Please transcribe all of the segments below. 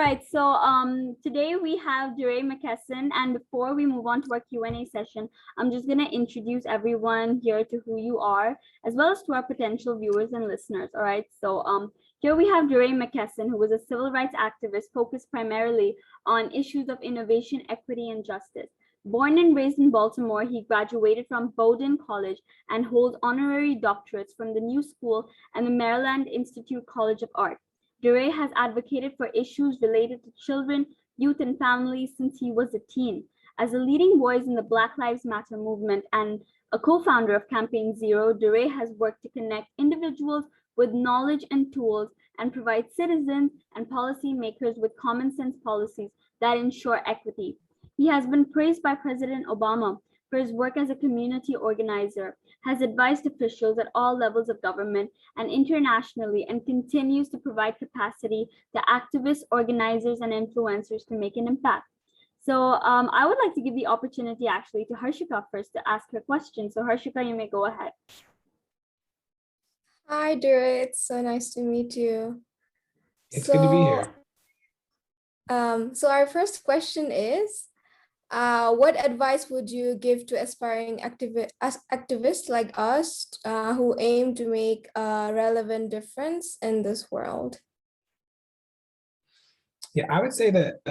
right, so today we have DeRay Mckesson, and before we move on to our Q&A session, I'm just going to introduce everyone here to who you are, as well as to our potential viewers and listeners. All right, so here we have DeRay Mckesson, who was a civil rights activist focused primarily on issues of innovation, equity, and justice. Born and raised in Baltimore, he graduated from Bowdoin College and holds honorary doctorates from the New School and the Maryland Institute College of Art. DeRay has advocated for issues related to children, youth, and families since he was a teen. As a leading voice in the Black Lives Matter movement and a co-founder of Campaign Zero, DeRay has worked to connect individuals with knowledge and tools and provide citizens and policymakers with common sense policies that ensure equity. He has been praised by President Obama for his work as a community organizer, has advised officials at all levels of government and internationally, and continues to provide capacity to activists, organizers, and influencers to make an impact. So I would like to give the opportunity actually to Harshika first to ask her question. So Harshika, you may go ahead. Hi, DeRay. It's so nice to meet you. It's good to be here. So our first question is, what advice would you give to aspiring activists like us who aim to make a relevant difference in this world? Yeah, I would say that,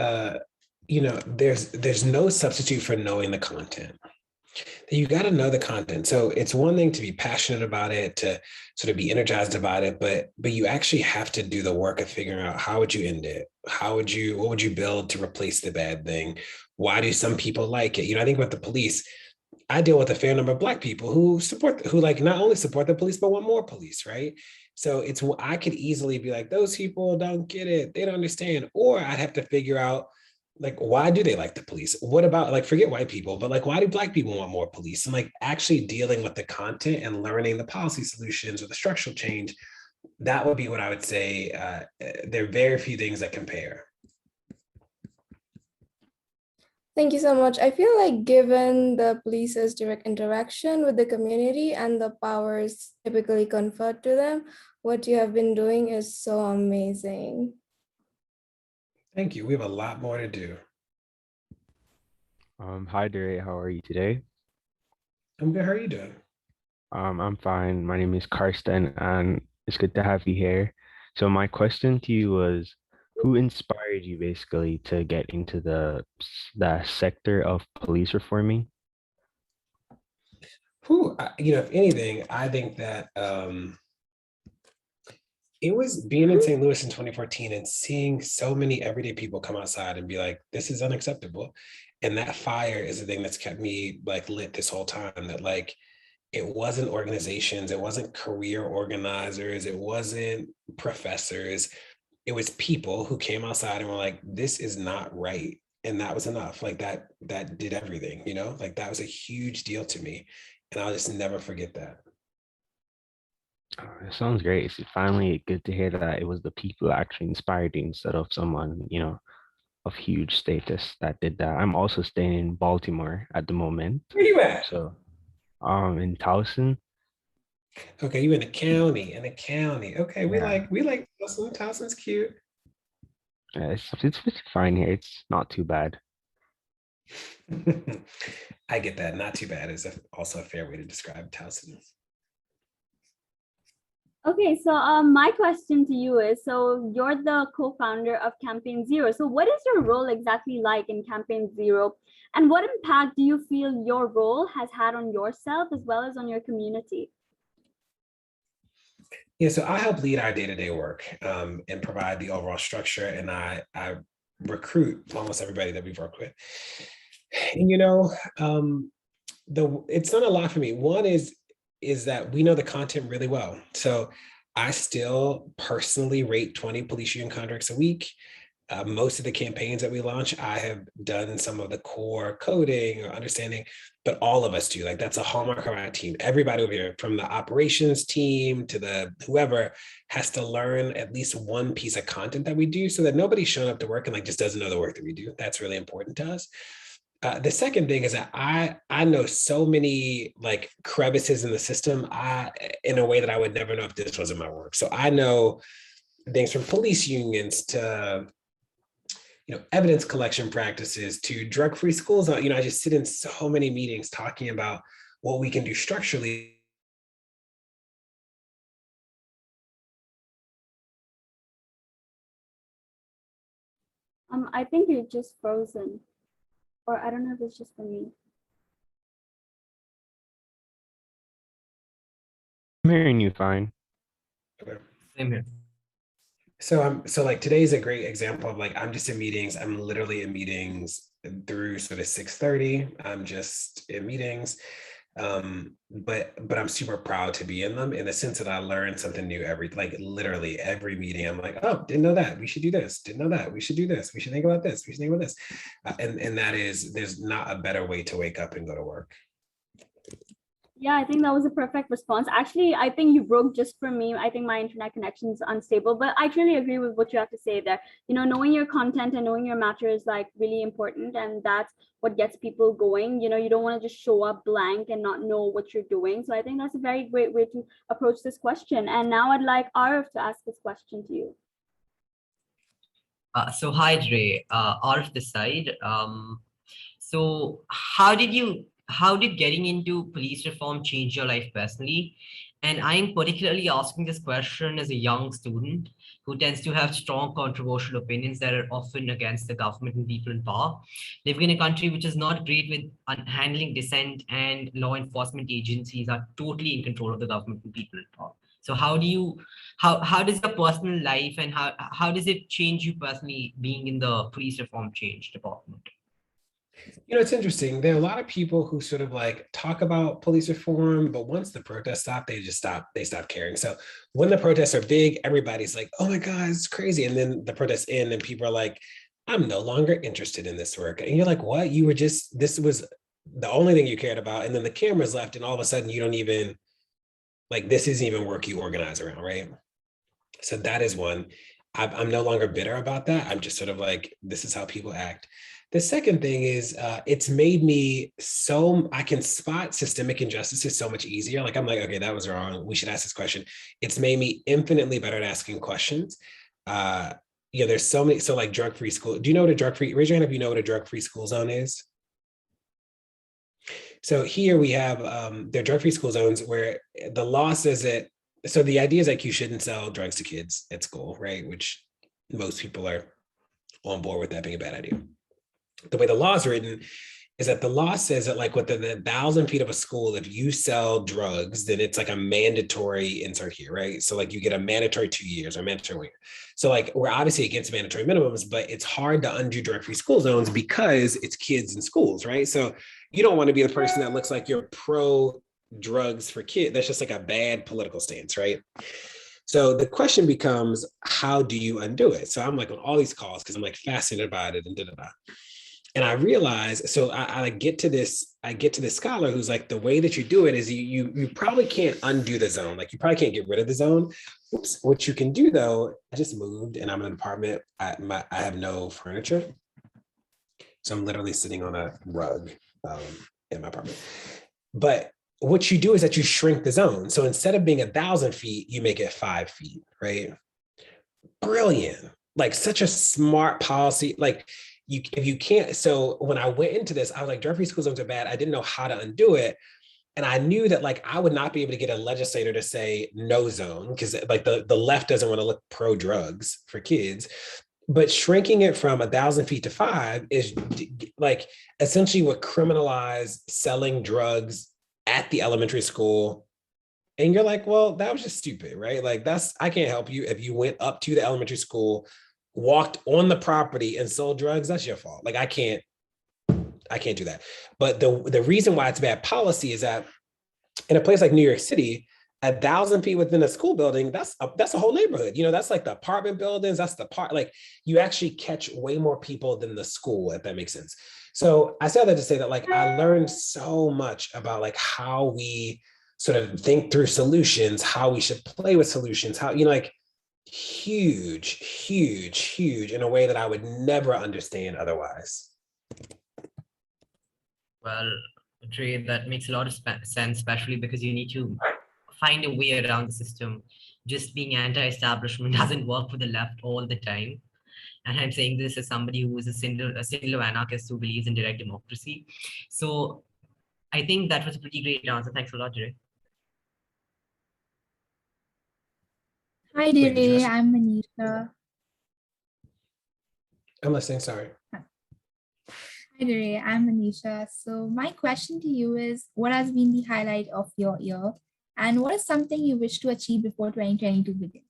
there's no substitute for knowing the content. You got to know the content. So it's one thing to be passionate about it, to sort of be energized about it, but you actually have to do the work of figuring out how would you end it? What would you build to replace the bad thing? Why do some people like it? I think with the police, I deal with a fair number of Black people who not only support the police, but want more police, right? So I could easily be like, those people don't get it. They don't understand. Or I'd have to figure out, why do they like the police? What about, forget white people, but why do Black people want more police? And actually dealing with the content and learning the policy solutions or the structural change, that would be what I would say. There are very few things that compare. Thank you so much. I feel like given the police's direct interaction with the community and the powers typically conferred to them, what you have been doing is so amazing. Thank you. We have a lot more to do. Hi, DeRay. How are you today? I'm good. How are you doing? I'm fine. My name is Karsten, and it's good to have you here. So my question to you was, who inspired you basically to get into the sector of police reforming? If anything, I think that it was being in St. Louis in 2014 and seeing so many everyday people come outside and be like, this is unacceptable. And that fire is the thing that's kept me lit this whole time, that it wasn't organizations, it wasn't career organizers, it wasn't professors, it was people who came outside and were like, this is not right. And that was enough. That did everything, that was a huge deal to me. And I'll just never forget that. It sounds great. It's finally good to hear that it was the people that actually inspired you instead of someone, of huge status that did that. I'm also staying in Baltimore at the moment. Where you at? So, in Towson. Okay, you in the county. Okay, Yeah. we like Towson. Towson's cute. Yeah, it's fine here. It's not too bad. I get that. Not too bad is also a fair way to describe Towson. Okay, so my question to you is, so you're the co-founder of Campaign Zero. So what is your role exactly like in Campaign Zero? And what impact do you feel your role has had on yourself as well as on your community? Yeah, so I help lead our day-to-day work and provide the overall structure, and I recruit almost everybody that we've worked with. And it's done a lot for me. One is that we know the content really well. So I still personally rate 20 police union contracts a week. Most of the campaigns that we launch, I have done some of the core coding or understanding, but all of us do. That's a hallmark of our team. Everybody over here, from the operations team to the whoever, has to learn at least one piece of content that we do, so that nobody's showing up to work and just doesn't know the work that we do. That's really important to us. The second thing is that I know so many crevices in the system in a way that I would never know if this wasn't my work. So I know things from police unions to evidence collection practices to drug-free schools. I just sit in so many meetings talking about what we can do structurally. I think you're just frozen, or I don't know if it's just for me. I'm hearing you fine. Okay. Same here. So like today's a great example of like, I'm just in meetings. I'm literally in meetings through sort of 6:30. I'm just in meetings. But I'm super proud to be in them in the sense that I learn something new literally every meeting. I'm like, oh, didn't know that. We should do this. Didn't know that. We should do this. We should think about this. We should think about this. And that is, there's not a better way to wake up and go to work. Yeah, I think that was a perfect response. Actually, I think you broke just for me. I think my internet connection is unstable, but I truly agree with what you have to say there. Knowing your content and knowing your matter is like really important, and that's what gets people going. You don't want to just show up blank and not know what you're doing. So I think that's a very great way to approach this question. And now I'd like Arif to ask this question to you. So hi, DeRay, Arif this side. So how did getting into police reform change your life personally? And I'm particularly asking this question as a young student who tends to have strong controversial opinions that are often against the government and people in power, living in a country which is not great with handling dissent, and law enforcement agencies are totally in control of the government and people in power. So how does your personal life and how does it change you personally being in the police reform change department? It's interesting. There are a lot of people who sort of like talk about police reform, but once the protests stop, they stop caring. So when the protests are big, everybody's like, oh my God, it's crazy. And then the protests end and people are like, I'm no longer interested in this work. And you're like, what? This was the only thing you cared about. And then the cameras left and all of a sudden you don't even, like, this isn't even work you organize around, right? So that is one. I'm no longer bitter about that. I'm just sort of like, this is how people act. The second thing is it's made me I can spot systemic injustices so much easier. Like, I'm like, okay, that was wrong. We should ask this question. It's made me infinitely better at asking questions. There's so many, so like drug-free school. Do you know what raise your hand if you know what a drug-free school zone is? So here we have the drug-free school zones where the law says that, so the idea is like you shouldn't sell drugs to kids at school, right? Which most people are on board with that being a bad idea. The way the law is written is that the law says that like within the 1,000 feet of a school, if you sell drugs, then it's like a mandatory insert here, right? So like you get a mandatory 2 years or mandatory 1 year. So like we're obviously against mandatory minimums, but it's hard to undo drug-free school zones because it's kids in schools, right? So you don't want to be the person that looks like you're pro drugs for kids. That's just like a bad political stance, right? So the question becomes, how do you undo it? So I'm like on all these calls because I'm like fascinated about it and da-da-da. And I realize, so I get to this scholar who's like, the way that you do it is you probably can't undo the zone. Like you probably can't get rid of the zone. Oops. What you can do though, I just moved and I'm in an apartment. I have no furniture. So I'm literally sitting on a rug in my apartment. But what you do is that you shrink the zone. So instead of being 1,000 feet, you make it 5 feet, right? Brilliant. Like such a smart policy. Like if you can't, so when I went into this, I was like, drug-free school zones are bad. I didn't know how to undo it. And I knew that like, I would not be able to get a legislator to say no zone because like the left doesn't want to look pro drugs for kids. But shrinking it from 1,000 feet to 5 is like essentially would criminalize selling drugs at the elementary school. And you're like, well, that was just stupid, right? Like I can't help you if you went up to the elementary school, walked on the property and sold drugs, that's your fault. Like I can't do that. But the reason why it's bad policy is that in a place like New York City, 1,000 feet within a school building, that's a whole neighborhood. That's like the apartment buildings, that's the part, like you actually catch way more people than the school, if that makes sense. So I said that to say that like I learned so much about like how we sort of think through solutions, how we should play with solutions, how, like huge in a way that I would never understand otherwise. Well, Trey, that makes a lot of sense, especially because you need to find a way around the system. Just being anti-establishment doesn't work for the left all the time. And I'm saying this as somebody who is a singular anarchist who believes in direct democracy. So I think that was a pretty great answer. Thanks a lot, DeRay. Hi, Wait, did you DeRay. ask- I'm Manisha. I'm listening, sorry. Hi, DeRay. I'm Manisha. So my question to you is, what has been the highlight of your year? And what is something you wish to achieve before 2022 begins?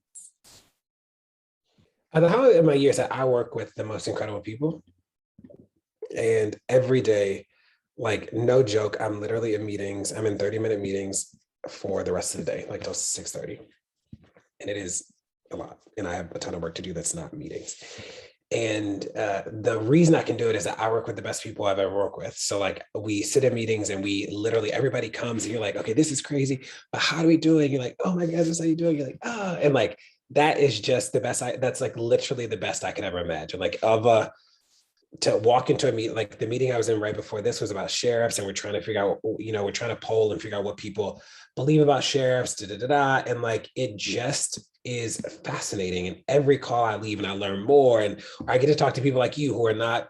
The highlight of my year is that I work with the most incredible people. And every day, like no joke, I'm literally in meetings. I'm in 30-minute meetings for the rest of the day, like till 6:30. And it is a lot. And I have a ton of work to do that's not meetings. And the reason I can do it is that I work with the best people I've ever worked with. So like we sit in meetings and we literally, everybody comes and you're like, okay, this is crazy, but how do we do it? You're like, oh my God, this is how you do it. You're like, ah, and like, that is just the best. That's like literally the best I could ever imagine. Like to walk into a meeting, like the meeting I was in right before this was about sheriffs, and we're trying to figure out, we're trying to poll and figure out what people believe about sheriffs, and like it just is fascinating. And every call I leave and I learn more, and I get to talk to people like you who are not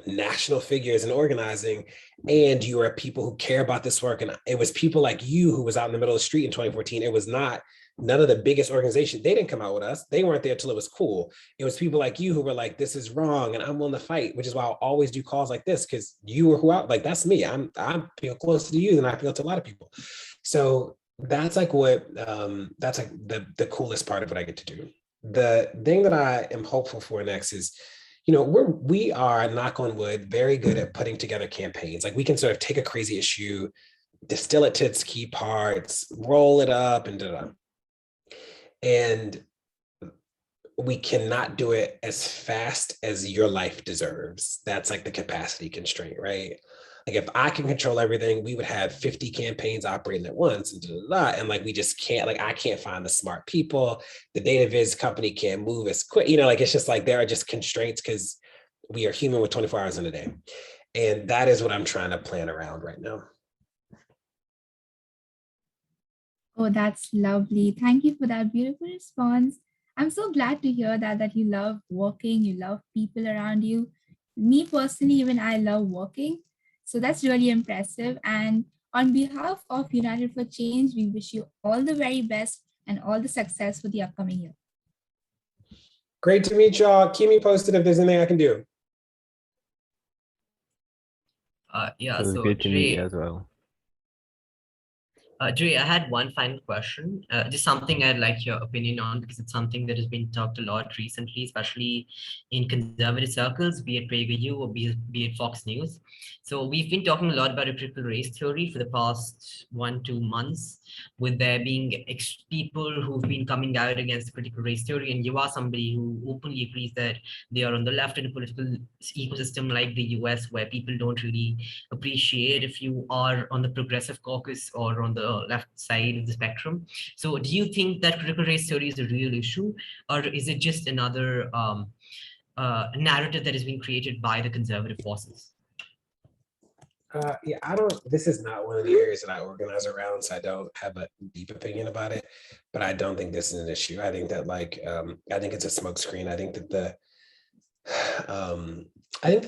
national figures in organizing, and you are people who care about this work. And it was people like you who was out in the middle of the street in 2014. It was not none of the biggest organizations. They didn't come out with us. They weren't there till it was cool. It was people like you who were like, this is wrong and I'm willing to fight, which is why I'll always do calls like this, because you were who like, that's me. I feel closer to you than I feel to a lot of people. So that's like what, that's like the coolest part of what I get to do. The thing that I am hopeful for next is, we are, knock on wood, very good at putting together campaigns. Like we can sort of take a crazy issue, distill it to its key parts, roll it up, and and we cannot do it as fast as your life deserves. That's like the capacity constraint, right? Like if I can control everything, we would have 50 campaigns operating at once, and like we just can't. Like I can't find the smart people. The data viz company can't move as quick. Like it's just like there are just constraints because we are human with 24 hours in a day, and that is what I'm trying to plan around right now. Oh, that's lovely. Thank you for that beautiful response. I'm so glad to hear that you love working, you love people around you. Me personally, even I love working. So that's really impressive. And on behalf of United for Change, we wish you all the very best and all the success for the upcoming year. Great to meet y'all. Keep me posted if there's anything I can do. Yeah, It was so good to meet you DeRay, as well. DeRay, I had one final question, just something I'd like your opinion on, because it's something that has been talked a lot recently, especially in conservative circles, be it PragerU or be it Fox News. So we've been talking a lot about critical race theory for the past 1-2 months, with there being people who've been coming out against the critical race theory, and you are somebody who openly agrees that they are on the left in a political ecosystem like the US, where people don't really appreciate if you are on the progressive caucus or on the left side of the spectrum. So do you think that critical race theory is a real issue, or is it just another narrative that has been created by the conservative forces? Yeah, this is not one of the areas that I organize around, so I don't have a deep opinion about it, but I don't think this is an issue. I think that I think it's a smokescreen. I think that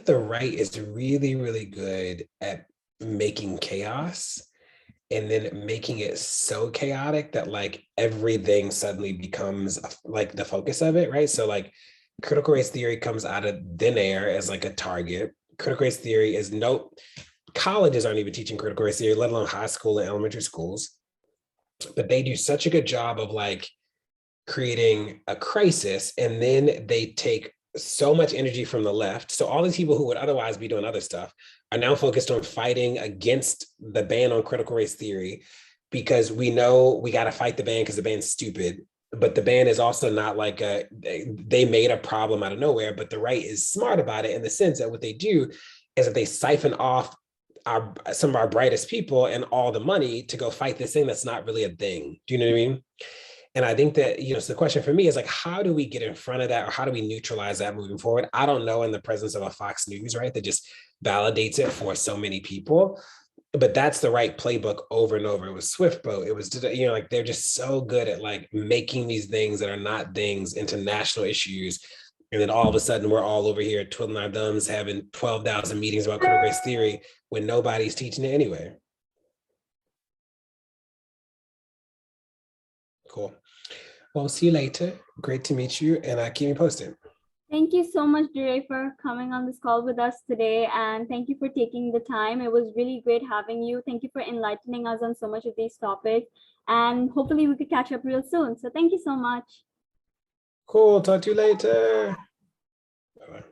the right is really, really good at making chaos and then making it so chaotic that like everything suddenly becomes like the focus of it, right? So like critical race theory comes out of thin air as like a target. Critical race theory is colleges aren't even teaching critical race theory, let alone high school and elementary schools. But they do such a good job of like creating a crisis, and then they take so much energy from the left. So all these people who would otherwise be doing other stuff are now focused on fighting against the ban on critical race theory, because we know we got to fight the ban because the ban's stupid. But the ban is also not like they made a problem out of nowhere, but the right is smart about it in the sense that what they do is that they siphon off some of our brightest people and all the money to go fight this thing that's not really a thing. Do you know what I mean? And I think that, so the question for me is like, how do we get in front of that, or how do we neutralize that moving forward? I don't know, in the presence of a Fox News, right, that just validates it for so many people. But that's the right playbook over and over. It was Swiftboat. It was, like they're just so good at like making these things that are not things into national issues And then all of a sudden, we're all over here twiddling our thumbs, having 12,000 meetings about critical race theory when nobody's teaching it anyway. Cool. Well, see you later. Great to meet you, and keep me posted. Thank you so much, DeRay, for coming on this call with us today. And thank you for taking the time. It was really great having you. Thank you for enlightening us on so much of these topics. And hopefully we could catch up real soon. So thank you so much. Cool. Talk to you later. Bye-bye.